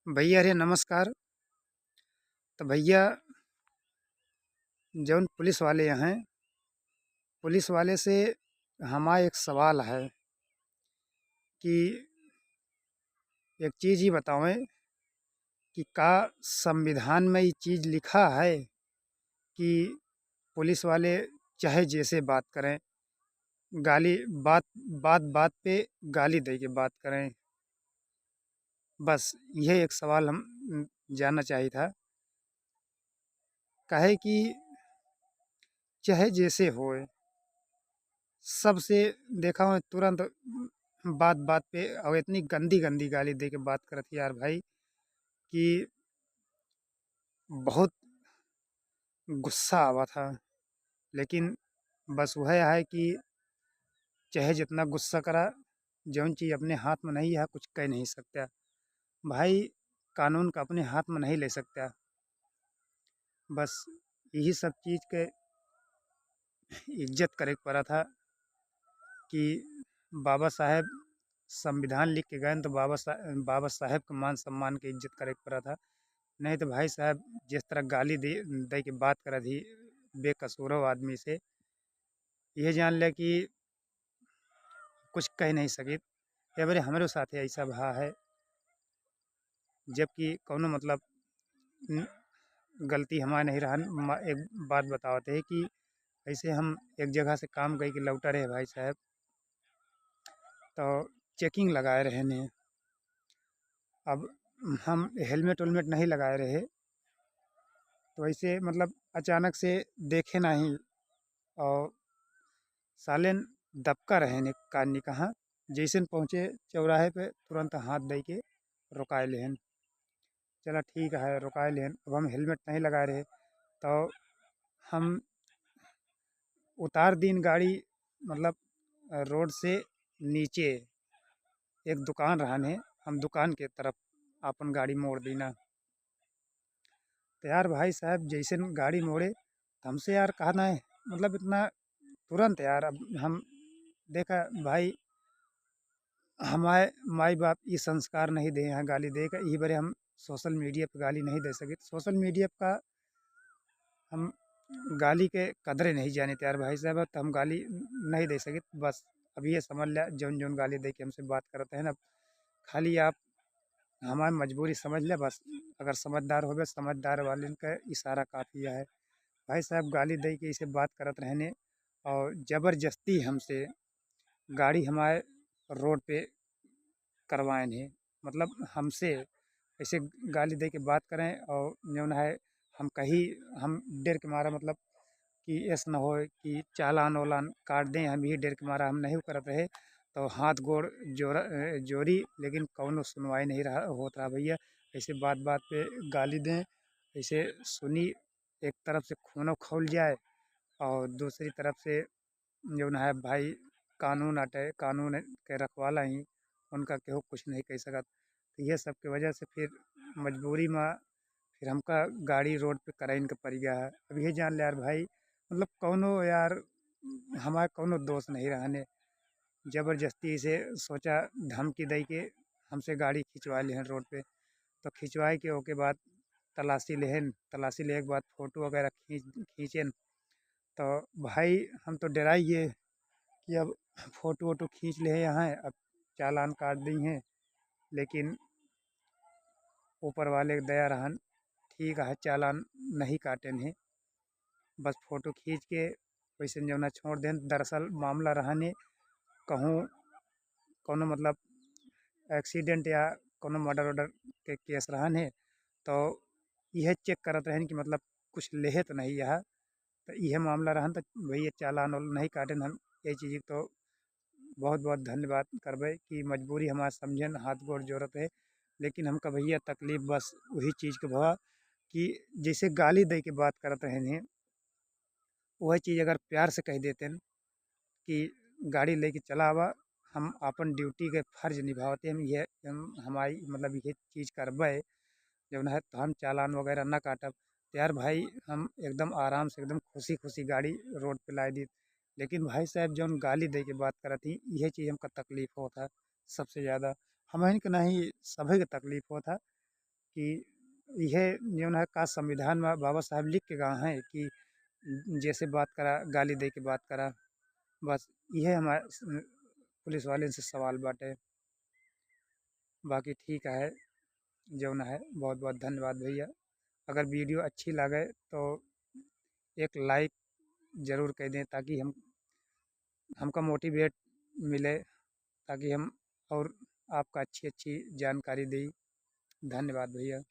भैया अरे नमस्कार। तो भैया जौन पुलिस वाले हैं, पुलिस वाले से हमारा एक सवाल है कि एक चीज़ ही बतावें कि का संविधान में ये चीज़ लिखा है कि पुलिस वाले चाहे जैसे बात करें, गाली बात बात बात पे गाली दे के बात करें। बस यह एक सवाल हम जानना चाहिए था। काहे कि चाहे जैसे होए, सबसे देखा हो तुरंत बात बात पे और इतनी गंदी गंदी गाली दे के बात करत यार भाई कि बहुत गुस्सा आवा था। लेकिन बस वह है कि चाहे जितना गुस्सा करा, जौन चीज़ अपने हाथ में नहीं है कुछ कह नहीं सकता भाई। कानून का अपने हाथ में नहीं ले सकता। बस यही सब चीज़ के इज्जत करे के पड़ा था कि बाबा साहेब संविधान लिख के गए तो बाबा साहेब के मान सम्मान के इज्जत करे के पड़ा था। नहीं तो भाई साहब जिस तरह गाली दे दे के बात करा थी बेकसूरों आदमी से, ये जान ले कि कुछ कह नहीं सके। ये बारे हमारे साथ ऐसा भा है, जबकि कौनो मतलब न- गलती हमारा नहीं रहा। एक बात बताते हैं कि ऐसे हम एक जगह से काम करके लौटा रहे भाई साहब, तो चेकिंग लगाए रहे ने। अब हम हेलमेट वेलमेट नहीं लगाए रहे, तो ऐसे मतलब अचानक से देखे नहीं, और सालेन दबका रहे ने कान कहाँ। जैसे पहुँचे चौराहे पे तुरंत हाथ दे के रुकाए लेहन। चला ठीक है रुकाए लेहन। अब हम हेलमेट नहीं लगाए रहे, तो हम उतार दीन गाड़ी, मतलब रोड से नीचे एक दुकान रहने, हम दुकान के तरफ अपन गाड़ी मोड़ दीना। तो यार भाई साहब जैसे न गाड़ी मोड़े तो हमसे यार कहा ना है, मतलब इतना तुरंत यार। अब हम देखा भाई हमारे माई बाप ये संस्कार नहीं दे हैं गाली दे कर, यही बड़े हम सोशल मीडिया पे गाली नहीं दे सके। सोशल मीडिया का हम गाली के कदरे नहीं जाने थे यार भाई साहब, तो हम गाली नहीं दे सके। बस अब ये समझ लिया जौन जौन गाली दे के हमसे बात करते हैं ना, खाली आप हमारी मजबूरी समझ ले बस। अगर समझदार हो गए, समझदार वाले का इशारा काफ़ी है। भाई साहब गाली दे के इसे बात करत रहने, और ज़बरदस्ती हमसे गाड़ी हमारे रोड पे करवाए हैं। मतलब हमसे ऐसे गाली दे के बात करें, और जो है हम कहीं हम डर के मारा, मतलब कि ऐसा ना हो कि चालान वालान काट दें, हम ही डर के मारा हम नहीं करत रहे। तो हाथ गोड़ जोड़ी, लेकिन कौनो सुनवाई नहीं रहा होता रहा भैया। ऐसे बात बात पे गाली दें, ऐसे सुनी एक तरफ से खूनो खौल जाए, और दूसरी तरफ से जो है भाई कानून अटे, कानून के रखवाला ही उनका केहू कुछ नहीं कह सकत। तो ये सब की वजह से फिर मजबूरी में फिर हमका गाड़ी रोड पे कराइन के पड़ गया है। अब ये जान ले यार भाई, मतलब कौनो यार हमारा कौनो दोस्त नहीं रहने, जबरदस्ती से सोचा धमकी दे के हमसे गाड़ी खिंचवा लेहन रोड पे। तो खिंचवाए के ओके बाद तलाशी लेहन, तलाशी लेने के बाद फ़ोटो वगैरह खींचेन। तो भाई हम तो डरा ही है कि अब फ़ोटो वोटो खींच ले यहाँ, अब चालान काट दी हैं। लेकिन ऊपर वाले की दया रहन, ठीक है चालान नहीं काटे हैं, बस फ़ोटो खींच के वैसे जौना छोड़ दें। दरअसल मामला रहने कहूँ कोनो मतलब एक्सीडेंट या कोनो मर्डर वर्डर के केस रहन है, तो यह चेक करत रहन कि मतलब कुछ लेहे तो नहीं यह। तो यह मामला रहन तो भैया चालान वालान नहीं काटें हम। ये चीज़ तो बहुत बहुत धन्यवाद करबे कि मजबूरी हमार समझन, हाथ गोड़ जोड़त है। लेकिन हमका भैया तकलीफ बस वही चीज़ के भवा कि जैसे गाली दे के बात करत रहे, वही चीज़ अगर प्यार से कह देते न कि गाड़ी लेके चला आवा, हम अपन ड्यूटी के फर्ज निभावते हम, ये हम हमारी मतलब ये चीज़ करबे जौन है, तो हम चालान वगैरह ना काटब। तो यार भाई हम एकदम आराम से एकदम खुशी खुशी गाड़ी रोड पे ला दी। लेकिन भाई साहब जौन गाली दे के बात करत थी, यह चीज़ हमका तकलीफ होता सबसे ज़्यादा। हमन के नहीं सभी के तकलीफ होता। कि यह जौन है का संविधान में बाबा साहब लिख के गए हैं कि जैसे बात करा गाली दे के बात करा। बस यह हमारे पुलिस वाले से सवाल बाटे। बाकी ठीक है जौन है, बहुत बहुत धन्यवाद भैया। अगर वीडियो अच्छी लगे तो एक लाइक ज़रूर कर दें ताकि हमको मोटिवेट मिले, ताकि हम और आपका अच्छी अच्छी जानकारी दें। धन्यवाद भैया।